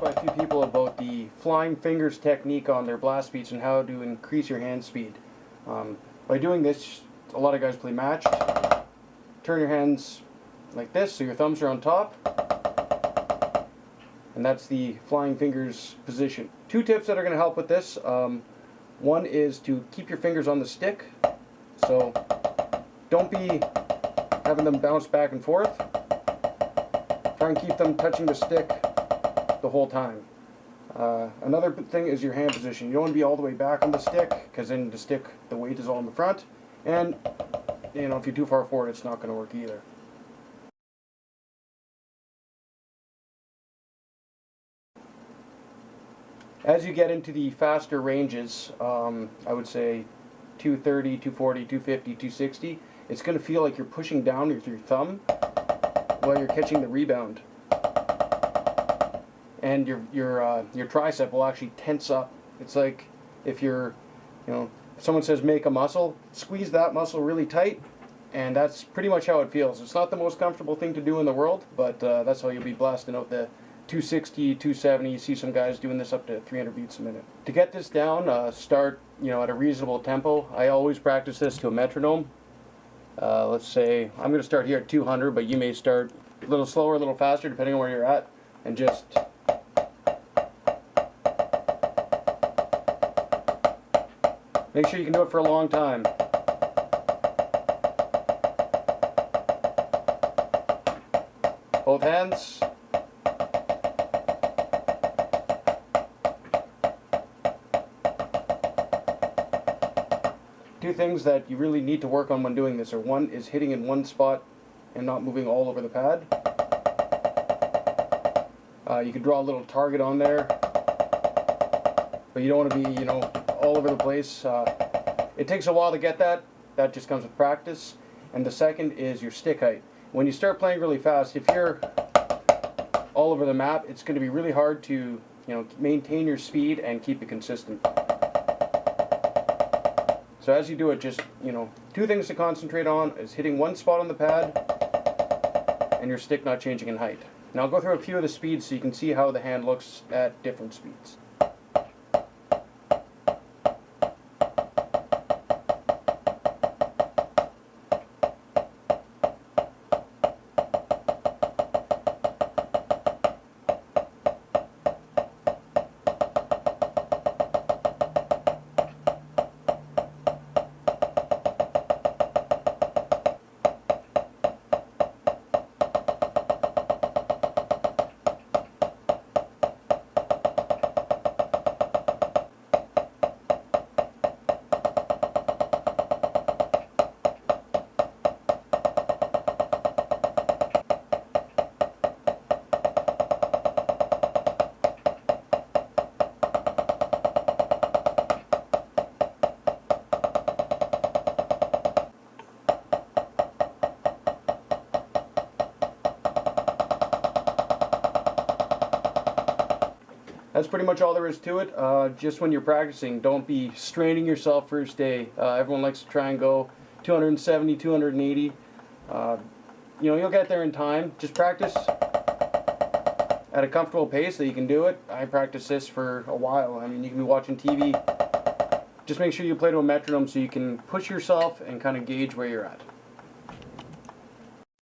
by a few people about the flying fingers technique on their blast beats and how to increase your hand speed. By doing this, a lot of guys play matched. Turn your hands like this so your thumbs are on top, and that's the flying fingers position. Two tips that are going to help with this. One is to keep your fingers on the stick, so don't be having them bounce back and forth. Try and keep them touching the stick the whole time. Another thing is your hand position. You don't want to be all the way back on the stick, because then the stick, the weight is all in the front, and you know, if you're too far forward, it's not going to work either. As you get into the faster ranges, I would say 230, 240, 250, 260, it's going to feel like you're pushing down with your thumb while you're catching the rebound. And your tricep will actually tense up. It's like if you're, if someone says make a muscle, squeeze that muscle really tight, and that's pretty much how it feels. It's not the most comfortable thing to do in the world, but that's how you'll be blasting out the 260, 270. You see some guys doing this up to 300 beats a minute. To get this down, start at a reasonable tempo. I always practice this to a metronome. Let's say I'm going to start here at 200, but you may start a little slower, a little faster, depending on where you're at, and just make sure you can do it for a long time. Both hands. Two things that you really need to work on when doing this are, one is hitting in one spot and not moving all over the pad. You could draw a little target on there, but you don't want to be, all over the place. It takes a while to get that. That just comes with practice. And the second is your stick height. When you start playing really fast, if you're all over the map, it's going to be really hard to, maintain your speed and keep it consistent. So as you do it, just, two things to concentrate on is hitting one spot on the pad and your stick not changing in height. Now I'll go through a few of the speeds so you can see how the hand looks at different speeds. That's pretty much all there is to it. Just when you're practicing, don't be straining yourself first day. Everyone likes to try and go 270, 280. You'll get there in time. Just practice at a comfortable pace that you can do it. I practice this for a while. I mean, you can be watching TV. Just make sure you play to a metronome so you can push yourself and kind of gauge where you're at.